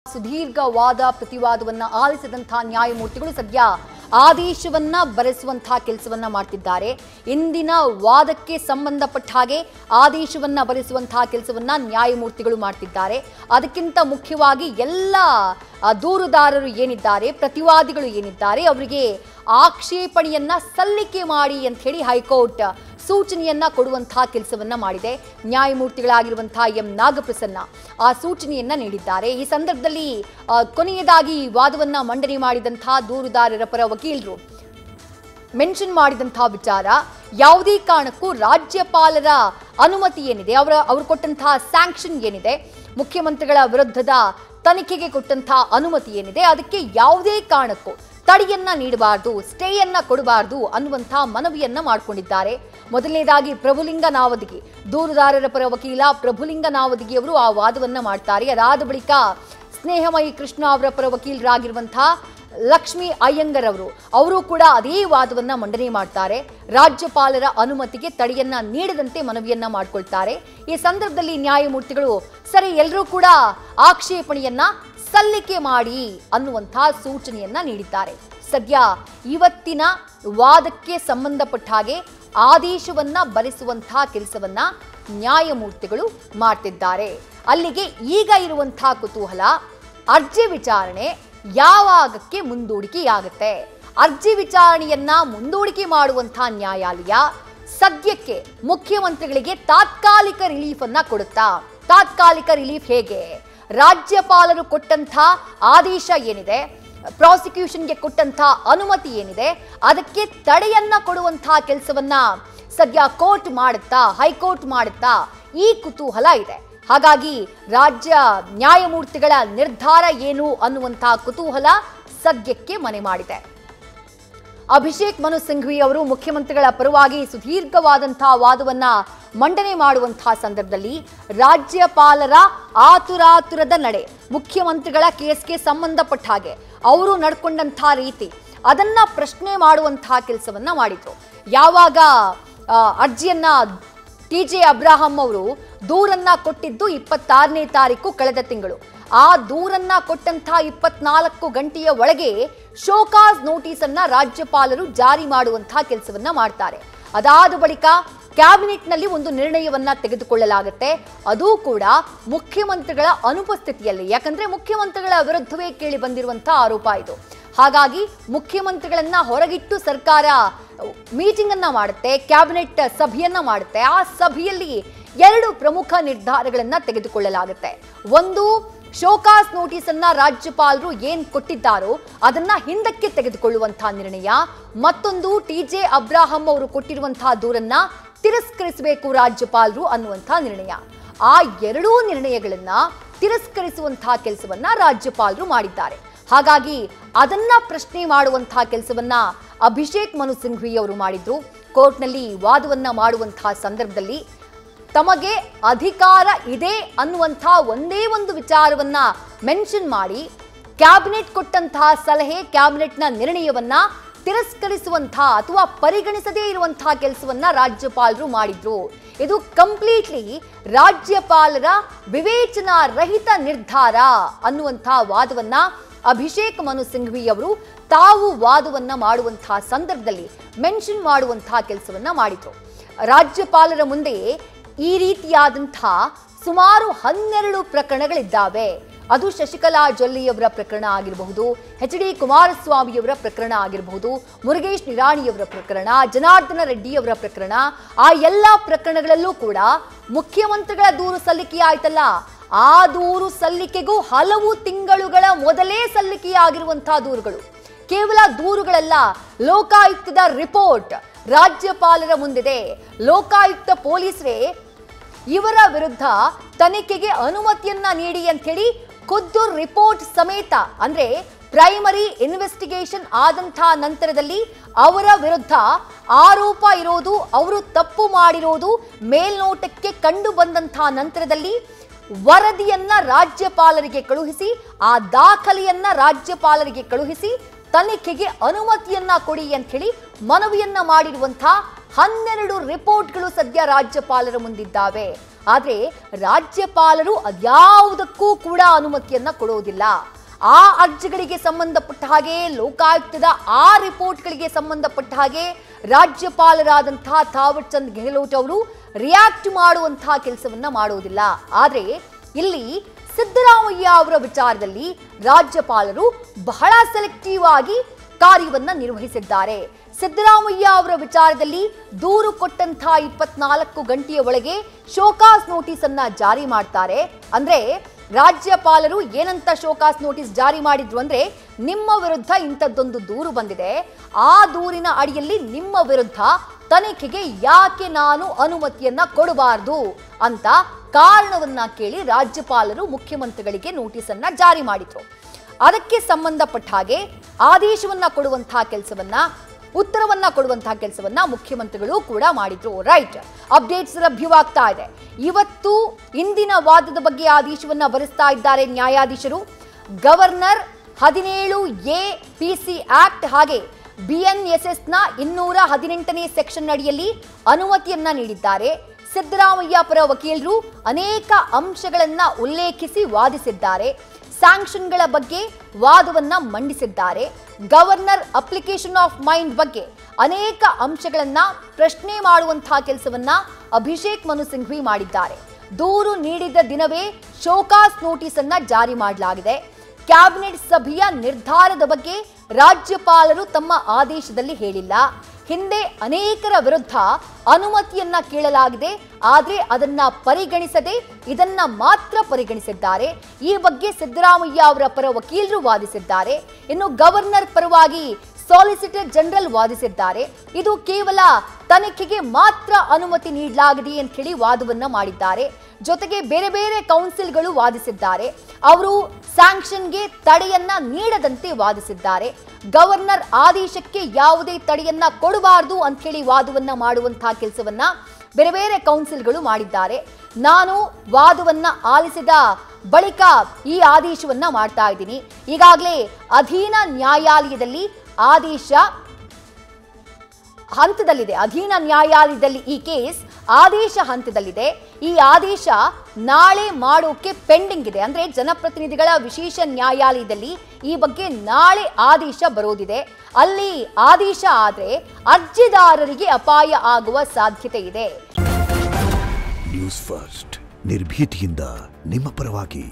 ಸುದೀರ್ಘ ವಾದ ಪ್ರತಿವಾದವನ್ನ ಆಲಿಸಿದಂತಹ ನ್ಯಾಯಮೂರ್ತಿಗಳು ಸದ್ಯ ಆದೇಶವನ್ನ ಬರೆಸುವಂತಹ ಕೆಲಸವನ್ನ ಮಾಡ್ತಿದ್ದಾರೆ. ಇಂದಿನ ವಾದಕ್ಕೆ ಸಂಬಂಧಪಟ್ಟ ಹಾಗೆ ಆದೇಶವನ್ನ ಬರೆಸುವಂತಹ ಕೆಲಸವನ್ನ ನ್ಯಾಯಮೂರ್ತಿಗಳು ಮಾಡ್ತಿದ್ದಾರೆ. ಅದಕ್ಕಿಂತ ಮುಖ್ಯವಾಗಿ ಎಲ್ಲ ದೂರುದಾರರು ಏನಿದ್ದಾರೆ, ಪ್ರತಿವಾದಿಗಳು ಏನಿದ್ದಾರೆ, ಅವರಿಗೆ ಆಕ್ಷೇಪಣೆಯನ್ನ ಸಲ್ಲಿಕೆ ಮಾಡಿ ಅಂತ ಹೇಳಿ ಹೈಕೋರ್ಟ್ ಸೂಚನೆಯನ್ನ ಕೊಡುವಂತಹ ಕೆಲಸವನ್ನ ಮಾಡಿದೆ. ನ್ಯಾಯಮೂರ್ತಿಗಳಾಗಿರುವಂತಹ ಎಂ ನಾಗಪ್ರಸನ್ನ ಆ ಸೂಚನೆಯನ್ನ ನೀಡಿದ್ದಾರೆ. ಈ ಸಂದರ್ಭದಲ್ಲಿ ಕೊನೆಯದಾಗಿ ವಾದವನ್ನ ಮಂಡನೆ ಮಾಡಿದಂತಹ ದೂರುದಾರರ ಪರ ವಕೀಲರು ಮೆನ್ಷನ್ ಮಾಡಿದಂತಹ ವಿಚಾರ, ಯಾವುದೇ ಕಾರಣಕ್ಕೂ ರಾಜ್ಯಪಾಲರ ಅನುಮತಿ ಏನಿದೆ, ಅವರು ಕೊಟ್ಟಂತಹ ಸ್ಯಾಂಕ್ಷನ್ ಏನಿದೆ, ಮುಖ್ಯಮಂತ್ರಿಗಳ ವಿರುದ್ಧದ ತನಿಖೆಗೆ ಕೊಟ್ಟಂತಹ ಅನುಮತಿ ಏನಿದೆ, ಅದಕ್ಕೆ ಯಾವುದೇ ಕಾರಣಕ್ಕೂ ತಡೆಯನ್ನ ನೀಡಬಾರದು, ಸ್ಟೇಯನ್ನ ಕೊಡಬಾರದು ಅನ್ನುವಂತಹ ಮನವಿಯನ್ನ ಮಾಡಿಕೊಂಡಿದ್ದಾರೆ. ಮೊದಲನೇದಾಗಿ ಪ್ರಭುಲಿಂಗ ನಾವದಗಿ, ದೂರುದಾರರ ಪರ ವಕೀಲ ಪ್ರಭುಲಿಂಗ ನಾವದಗಿ ಅವರು ಆ ವಾದವನ್ನ ಮಾಡ್ತಾರೆ. ಅದಾದ ಬಳಿಕ ಸ್ನೇಹಮಯಿ ಕೃಷ್ಣ ಅವರ ಪರ ವಕೀಲರಾಗಿರುವಂತಹ ಲಕ್ಷ್ಮೀ ಅಯ್ಯಂಗರ್ ಅವರು ಕೂಡ ಅದೇ ವಾದವನ್ನ ಮಂಡನೆ ಮಾಡ್ತಾರೆ. ರಾಜ್ಯಪಾಲರ ಅನುಮತಿಗೆ ತಡೆಯನ್ನ ನೀಡದಂತೆ ಮನವಿಯನ್ನ ಮಾಡ್ಕೊಳ್ತಾರೆ. ಈ ಸಂದರ್ಭದಲ್ಲಿ ನ್ಯಾಯಮೂರ್ತಿಗಳು ಸರಿ ಎಲ್ಲರೂ ಕೂಡ ಆಕ್ಷೇಪಣೆಯನ್ನ ಸಲ್ಲಿಕೆ ಮಾಡಿ ಅನ್ನುವಂತಹ ಸೂಚನೆಯನ್ನ ನೀಡಿದ್ದಾರೆ. ಸದ್ಯ ಇವತ್ತಿನ ವಾದಕ್ಕೆ ಸಂಬಂಧಪಟ್ಟ ಹಾಗೆ ಆದೇಶವನ್ನ ಬರೆಸುವಂತಹ ಕೆಲಸವನ್ನ ನ್ಯಾಯಮೂರ್ತಿಗಳು ಮಾಡ್ತಿದ್ದಾರೆ. ಅಲ್ಲಿಗೆ ಈಗ ಇರುವಂತಹ ಕುತೂಹಲ, ಅರ್ಜಿ ವಿಚಾರಣೆ ಯಾವಾಗಕ್ಕೆ ಮುಂದೂಡಿಕೆಯಾಗುತ್ತೆ? ಅರ್ಜಿ ವಿಚಾರಣೆಯನ್ನ ಮುಂದೂಡಿಕೆ ಮಾಡುವಂತಹ ನ್ಯಾಯಾಲಯ ಸದ್ಯಕ್ಕೆ ಮುಖ್ಯಮಂತ್ರಿಗಳಿಗೆ ತಾತ್ಕಾಲಿಕ ರಿಲೀಫ್ ಅನ್ನ ಕೊಡುತ್ತಾ? ತಾತ್ಕಾಲಿಕ ರಿಲೀಫ್ ಹೇಗೆ? ರಾಜ್ಯಪಾಲರು ಕೊಟ್ಟಂತ ಆದೇಶ ಏನಿದೆ, ಪ್ರಾಸಿಕ್ಯೂಷನ್ಗೆ ಕೊಟ್ಟಂತ ಅನುಮತಿ ಏನಿದೆ, ಅದಕ್ಕೆ ತಡೆಯನ್ನ ಕೊಡುವಂತಹ ಕೆಲಸವನ್ನ ಸದ್ಯ ಕೋರ್ಟ್ ಮಾಡುತ್ತಾ, ಹೈಕೋರ್ಟ್ ಮಾಡುತ್ತಾ? ಈ ಕುತೂಹಲ ಇದೆ. ಹಾಗಾಗಿ ರಾಜ್ಯ ನ್ಯಾಯಮೂರ್ತಿಗಳ ನಿರ್ಧಾರ ಏನು ಅನ್ನುವಂತಹ ಕುತೂಹಲ ಸದ್ಯಕ್ಕೆ ಮನೆ ಮಾಡಿದೆ. ಅಭಿಷೇಕ್ ಮನು ಸಿಂಘ್ವಿ ಅವರು ಮುಖ್ಯಮಂತ್ರಿಗಳ ಪರವಾಗಿ ಸುದೀರ್ಘವಾದಂತಹ ವಾದವನ್ನ ಮಂಡನೆ ಮಾಡುವಂತಹ ಸಂದರ್ಭದಲ್ಲಿ ರಾಜ್ಯಪಾಲರ ಆತುರಾತುರದ ನಡೆ, ಮುಖ್ಯಮಂತ್ರಿಗಳ ಕೇಸ್ಗೆ ಸಂಬಂಧಪಟ್ಟ ಹಾಗೆ ಅವರು ನಡ್ಕೊಂಡಂತಹ ರೀತಿ, ಅದನ್ನ ಪ್ರಶ್ನೆ ಮಾಡುವಂತಹ ಕೆಲಸವನ್ನ ಮಾಡಿದ್ರು. ಯಾವಾಗ ಅರ್ಜಿಯನ್ನ ಟಿ.ಜೆ. ಅಬ್ರಾಹಂ ಅವರು ದೂರನ್ನ ಕೊಟ್ಟಿದ್ದು 26ನೇ ತಾರೀಕು ಕಳೆದ ತಿಂಗಳು. ಆ ದೂರನ್ನ ಕೊಟ್ಟಂತಹ 24 ಗಂಟೆಯ ಒಳಗೆ ಶೋಕಾಸ್ ನೋಟಿಸ್ ಅನ್ನ ರಾಜ್ಯಪಾಲರು ಜಾರಿ ಮಾಡುವಂತಹ ಕೆಲಸವನ್ನ ಮಾಡ್ತಾರೆ. ಅದಾದ ಬಳಿಕ ಕ್ಯಾಬಿನೆಟ್ನಲ್ಲಿ ಒಂದು ನಿರ್ಣಯವನ್ನ ತೆಗೆದುಕೊಳ್ಳಲಾಗುತ್ತೆ. ಅದು ಕೂಡ ಮುಖ್ಯಮಂತ್ರಿಗಳ ಅನುಪಸ್ಥಿತಿಯಲ್ಲಿ, ಯಾಕಂದ್ರೆ ಮುಖ್ಯಮಂತ್ರಿಗಳ ವಿರುದ್ಧವೇ ಕೇಳಿ ಬಂದಿರುವಂತಹ ಆರೋಪ ಇದು. ಹಾಗಾಗಿ ಮುಖ್ಯಮಂತ್ರಿಗಳನ್ನ ಹೊರಗಿಟ್ಟು ಸರ್ಕಾರ ಮೀಟಿಂಗ್ ಅನ್ನ ಮಾಡುತ್ತೆ, ಕ್ಯಾಬಿನೆಟ್ ಸಭೆಯನ್ನ ಮಾಡುತ್ತೆ. ಆ ಸಭೆಯಲ್ಲಿ 2 ಪ್ರಮುಖ ನಿರ್ಧಾರಗಳನ್ನ ತೆಗೆದುಕೊಳ್ಳಲಾಗುತ್ತೆ. ಒಂದು, ಶೋಕಾಸ್ ನೋಟಿಸ್ ಅನ್ನ ರಾಜ್ಯಪಾಲರು ಏನ್ ಕೊಟ್ಟಿದ್ದಾರೋ ಅದನ್ನ ಹಿಂದಕ್ಕೆ ತೆಗೆದುಕೊಳ್ಳುವಂತಹ ನಿರ್ಣಯ. ಮತ್ತೊಂದು, ಟಿ.ಜೆ. ಅಬ್ರಾಹಂ ಅವರು ಕೊಟ್ಟಿರುವಂತಹ ದೂರನ್ನ ತಿರಸ್ಕರಿಸಬೇಕು ರಾಜ್ಯಪಾಲರು ಅನ್ನುವಂತಹ ನಿರ್ಣಯ. ಆ 2 ನಿರ್ಣಯಗಳನ್ನ ತಿರಸ್ಕರಿಸುವಂತಹ ಕೆಲಸವನ್ನ ರಾಜ್ಯಪಾಲರು ಮಾಡಿದ್ದಾರೆ. ಹಾಗಾಗಿ ಅದನ್ನ ಪ್ರಶ್ನೆ ಮಾಡುವಂತಹ ಕೆಲಸವನ್ನ ಅಭಿಷೇಕ್ ಮನು ಸಿಂಘ್ವಿ ಅವರು ಮಾಡಿದ್ರು. ಕೋರ್ಟ್ನಲ್ಲಿ ವಾದವನ್ನ ಮಾಡುವಂತಹ ಸಂದರ್ಭದಲ್ಲಿ ತಮಗೆ ಅಧಿಕಾರ ಇದೆ ಅನ್ನುವಂತಹ ಒಂದೇ ಒಂದು ವಿಚಾರವನ್ನ ಮೆನ್ಷನ್ ಮಾಡಿ ಕ್ಯಾಬಿನೆಟ್ ಕೊಟ್ಟಂತಹ ಸಲಹೆ, ಕ್ಯಾಬಿನೆಟ್ನ ನಿರ್ಣಯವನ್ನ ತಿರಸ್ಕರಿಸುವಂತಹ ಅಥವಾ ಪರಿಗಣಿಸದೇ ಇರುವಂತಹ ಕೆಲಸವನ್ನ ರಾಜ್ಯಪಾಲರು ಮಾಡಿದ್ರು. ಇದು ಕಂಪ್ಲೀಟ್ಲಿ ರಾಜ್ಯಪಾಲರ ವಿವೇಚನಾ ರಹಿತ ನಿರ್ಧಾರ ಅನ್ನುವಂತಹ ವಾದವನ್ನ ಅಭಿಷೇಕ್ ಮನು ಸಿಂಘ್ವಿ ಅವರು ತಾವು ವಾದವನ್ನ ಮಾಡುವಂತಹ ಸಂದರ್ಭದಲ್ಲಿ ಮೆನ್ಷನ್ ಮಾಡುವಂತಹ ಕೆಲಸವನ್ನ ಮಾಡಿದ್ರು. ರಾಜ್ಯಪಾಲರ ಮುಂದೆ ಈ ರೀತಿಯಾದಂತಹ ಸುಮಾರು 12 ಪ್ರಕರಣಗಳಿದ್ದಾವೆ. ಅದು ಶಶಿಕಲಾ ಜೊಲ್ಲೆಯವರ ಪ್ರಕರಣ ಆಗಿರಬಹುದು, ಎಚ್.ಡಿ. ಕುಮಾರಸ್ವಾಮಿಯವರ ಪ್ರಕರಣ ಆಗಿರಬಹುದು, ಮುರುಗೇಶ್ ನಿರಾಣಿಯವರ ಪ್ರಕರಣ, ಜನಾರ್ದನ ರೆಡ್ಡಿಯವರ ಪ್ರಕರಣ. ಆ ಎಲ್ಲ ಪ್ರಕರಣಗಳಲ್ಲೂ ಕೂಡ ಮುಖ್ಯಮಂತ್ರಿಗಳ ದೂರು ಸಲ್ಲಿಕೆ ಆಯ್ತಲ್ಲ, ಆ ದೂರು ಸಲ್ಲಿಕೆಗೂ ಹಲವು ತಿಂಗಳುಗಳ ಮೊದಲೇ ಸಲ್ಲಿಕೆಯಾಗಿರುವಂತಹ ದೂರುಗಳು. ಕೇವಲ ದೂರುಗಳಲ್ಲ, ಲೋಕಾಯುಕ್ತದ ರಿಪೋರ್ಟ್ ರಾಜ್ಯಪಾಲರ ಮುಂದಿದೆ. ಲೋಕಾಯುಕ್ತ ಪೊಲೀಸರೇ ಇವರ ವಿರುದ್ಧ ತನಿಖೆಗೆ ಅನುಮತಿಯನ್ನ ನೀಡಿ ಅಂತ ಹೇಳಿ ಖುದ್ದು ರಿಪೋರ್ಟ್ ಸಮೇತ, ಅಂದ್ರೆ ಪ್ರೈಮರಿ ಇನ್ವೆಸ್ಟಿಗೇಷನ್ ಆದಂತಹ ನಂತರದಲ್ಲಿ ಅವರ ವಿರುದ್ಧ ಆರೋಪ ಇರೋದು, ಅವರು ತಪ್ಪು ಮಾಡಿರೋದು ಮೇಲ್ನೋಟಕ್ಕೆ ಕಂಡು ಬಂದಂತಹ ನಂತರದಲ್ಲಿ ವರದಿಯನ್ನ ರಾಜ್ಯಪಾಲರಿಗೆ ಕಳುಹಿಸಿ, ಆ ದಾಖಲೆಯನ್ನ ರಾಜ್ಯಪಾಲರಿಗೆ ಕಳುಹಿಸಿ ತನಿಖೆಗೆ ಅನುಮತಿಯನ್ನ ಕೊಡಿ ಅಂತ ಹೇಳಿ ಮನವಿಯನ್ನ ಮಾಡಿರುವಂತಹ 12 ರಿಪೋರ್ಟ್ಗಳು ಸದ್ಯ ರಾಜ್ಯಪಾಲರ ಮುಂದಿದ್ದಾವೆ. ಆದರೆ ರಾಜ್ಯಪಾಲರು ಅದ್ಯಾವುದಕ್ಕೂ ಕೂಡ ಅನುಮತಿಯನ್ನ ಕೊಡೋದಿಲ್ಲ. ಆ ಅರ್ಜಿಗಳಿಗೆ ಸಂಬಂಧಪಟ್ಟ ಹಾಗೆ, ಲೋಕಾಯುಕ್ತದ ಆ ರಿಪೋರ್ಟ್ಗಳಿಗೆ ಸಂಬಂಧಪಟ್ಟ ಹಾಗೆ ರಾಜ್ಯಪಾಲರಾದಂತಹ ಥಾವರ್ ಚಂದ್ ಗೆಹ್ಲೋಟ್ ಅವರು ರಿಯಾಕ್ಟ್ ಮಾಡುವಂತಹ ಕೆಲಸವನ್ನ ಮಾಡೋದಿಲ್ಲ. ಆದರೆ ಇಲ್ಲಿ ಸಿದ್ದರಾಮಯ್ಯ ಅವರ ವಿಚಾರದಲ್ಲಿ ರಾಜ್ಯಪಾಲರು ಬಹಳ ಸೆಲೆಕ್ಟಿವ್ ಆಗಿ ಕಾರ್ಯವನ್ನ ನಿರ್ವಹಿಸಿದ್ದಾರೆ. ಸಿದ್ದರಾಮಯ್ಯ ಅವರ ವಿಚಾರದಲ್ಲಿ ದೂರು ಕೊಟ್ಟಂತಹ 24 ಗಂಟೆಯ ಒಳಗೆ ಶೋಕಾಸ್ ನೋಟಿಸ್ ಅನ್ನ ಜಾರಿ ಮಾಡ್ತಾರೆ. ಅಂದ್ರೆ ರಾಜ್ಯಪಾಲರು ಏನಂತ ಶೋಕಾಸ್ ನೋಟಿಸ್ ಜಾರಿ ಮಾಡಿದ್ರು ಅಂದ್ರೆ, ನಿಮ್ಮ ವಿರುದ್ಧ ಇಂಥದ್ದೊಂದು ದೂರು ಬಂದಿದೆ, ಆ ದೂರಿನ ಅಡಿಯಲ್ಲಿ ನಿಮ್ಮ ವಿರುದ್ಧ ತನಿಖೆಗೆ ಯಾಕೆ ನಾನು ಅನುಮತಿಯನ್ನ ಕೊಡಬಾರದು ಅಂತ ಕಾರಣವನ್ನ ಕೇಳಿ ರಾಜ್ಯಪಾಲರು ಮುಖ್ಯಮಂತ್ರಿಗಳಿಗೆ ನೋಟಿಸ್ ಅನ್ನ ಜಾರಿ ಮಾಡಿದ್ರು. ಅದಕ್ಕೆ ಸಂಬಂಧಪಟ್ಟ ಹಾಗೆ ಆದೇಶವನ್ನ ಕೊಡುವಂತಹ ಕೆಲಸವನ್ನ, ಉತ್ತರವನ್ನ ಕೊಡುವಂತಹ ಕೆಲಸವನ್ನ ಮುಖ್ಯಮಂತ್ರಿಗಳು ಕೂಡ ಮಾಡಿದ್ರು. ರೈಟ್, ಅಪ್ಡೇಟ್ಸ್ ಲಭ್ಯವಾಗ್ತಾ ಇದೆ. ಇವತ್ತು ಇಂದಿನ ವಾದದ ಬಗ್ಗೆ ಆದೇಶವನ್ನ ಬರೆಸ್ತಾ ಇದ್ದಾರೆ ನ್ಯಾಯಾಧೀಶರು. ಗವರ್ನರ್ 17A PC ಆಕ್ಟ್ ಹಾಗೆ BNSS ನ 218ನೇ ಸೆಕ್ಷನ್ ಅಡಿಯಲ್ಲಿ ಅನುಮತಿಯನ್ನ ನೀಡಿದ್ದಾರೆ. ಸಿದ್ದರಾಮಯ್ಯ ಪರ ವಕೀಲರು ಅನೇಕ ಅಂಶಗಳನ್ನ ಉಲ್ಲೇಖಿಸಿ ವಾದಿಸಿದ್ದಾರೆ. ಸ್ಯಾಂಕ್ಷನ್ಗಳ ಬಗ್ಗೆ ವಾದವನ್ನ ಮಂಡಿಸಿದ್ದಾರೆ. ಗವರ್ನರ್ ಅಪ್ಲಿಕೇಶನ್ ಆಫ್ ಮೈಂಡ್ ಬಗ್ಗೆ ಅನೇಕ ಅಂಶಗಳನ್ನ ಪ್ರಶ್ನೆ ಮಾಡುವಂತಹ ಕೆಲಸವನ್ನ ಅಭಿಷೇಕ್ ಮನು ಸಿಂಘ್ವಿ ಮಾಡಿದ್ದಾರೆ. ದೂರು ನೀಡಿದ ದಿನವೇ ಶೋಕಾಸ್ ನೋಟಿಸ್ ಅನ್ನ ಜಾರಿ ಮಾಡಲಾಗಿದೆ. ಕ್ಯಾಬಿನೆಟ್ ಸಭೆಯ ನಿರ್ಧಾರದ ಬಗ್ಗೆ ರಾಜ್ಯಪಾಲರು ತಮ್ಮ ಆದೇಶದಲ್ಲಿ ಹೇಳಿಲ್ಲ. ಹಿಂದೆ ಅನೇಕರ ವಿರುದ್ಧ ಅನುಮತಿಯನ್ನ ಕೇಳಲಾಗಿದೆ, ಆದರೆ ಅದನ್ನ ಪರಿಗಣಿಸದೆ ಇದನ್ನ ಮಾತ್ರ ಪರಿಗಣಿಸಿದ್ದಾರೆ. ಈ ಬಗ್ಗೆ ಸಿದ್ದರಾಮಯ್ಯ ಅವರ ಪರ ವಕೀಲರು ವಾದಿಸಿದ್ದಾರೆ. ಇನ್ನು ಗವರ್ನರ್ ಪರವಾಗಿ ಸಾಲಿಸಿಟರ್ ಜನರಲ್ ವಾದಿಸಿದ್ದಾರೆ. ಇದು ಕೇವಲ ತನಿಖೆಗೆ ಮಾತ್ರ ಅನುಮತಿ ನೀಡಲಾಗಿದೆ ಅಂತ ಹೇಳಿ ವಾದವನ್ನ ಮಾಡಿದ್ದಾರೆ. ಜೊತೆಗೆ ಬೇರೆ ಬೇರೆ ಕೌನ್ಸಿಲ್ಗಳು ವಾದಿಸಿದ್ದಾರೆ. ಅವರು ಸ್ಯಾಂಕ್ಷನ್ಗೆ ತಡೆಯನ್ನ ನೀಡದಂತೆ ವಾದಿಸಿದ್ದಾರೆ. ಗವರ್ನರ್ ಆದೇಶಕ್ಕೆ ಯಾವುದೇ ತಡೆಯನ್ನ ಕೊಡಬಾರದು ಅಂತ ಹೇಳಿ ವಾದವನ್ನ ಮಾಡುವಂತಹ ಕೆಲಸವನ್ನ ಬೇರೆ ಬೇರೆ ಕೌನ್ಸಿಲ್ಗಳು ಮಾಡಿದ್ದಾರೆ. ನಾನು ವಾದವನ್ನ ಆಲಿಸಿದ ಬಳಿಕ ಈ ಆದೇಶವನ್ನ ಮಾಡ್ತಾ ಇದ್ದೀನಿ. ಈಗಾಗಲೇ ಅಧೀನ ನ್ಯಾಯಾಲಯದಲ್ಲಿ ಆದೇಶ ಹಂತದಲ್ಲಿದೆ. ಅಧೀನ ನ್ಯಾಯಾಲಯದಲ್ಲಿ ಈ ಕೇಸ್ ಆದೇಶ ಹಂತದಲ್ಲಿದೆ. ಈ ಆದೇಶ ನಾಳೆ ಮಾಡೋಕೆ ಪೆಂಡಿಂಗ್ ಇದೆ. ಅಂದ್ರೆ ಜನಪ್ರತಿನಿಧಿಗಳ ವಿಶೇಷ ನ್ಯಾಯಾಲಯದಲ್ಲಿ ಈ ಬಗ್ಗೆ ನಾಳೆ ಆದೇಶ ಬರೋದಿದೆ. ಅಲ್ಲಿ ಆದೇಶ ಆದ್ರೆ ಅರ್ಜಿದಾರರಿಗೆ ಅಪಾಯ ಆಗುವ ಸಾಧ್ಯತೆ ಇದೆ. ನ್ಯೂಸ್ ಫಸ್ಟ್ ನಿರ್ಭೀತಿಯಿಂದ ನಿಮ್ಮ ಪರವಾಗಿ.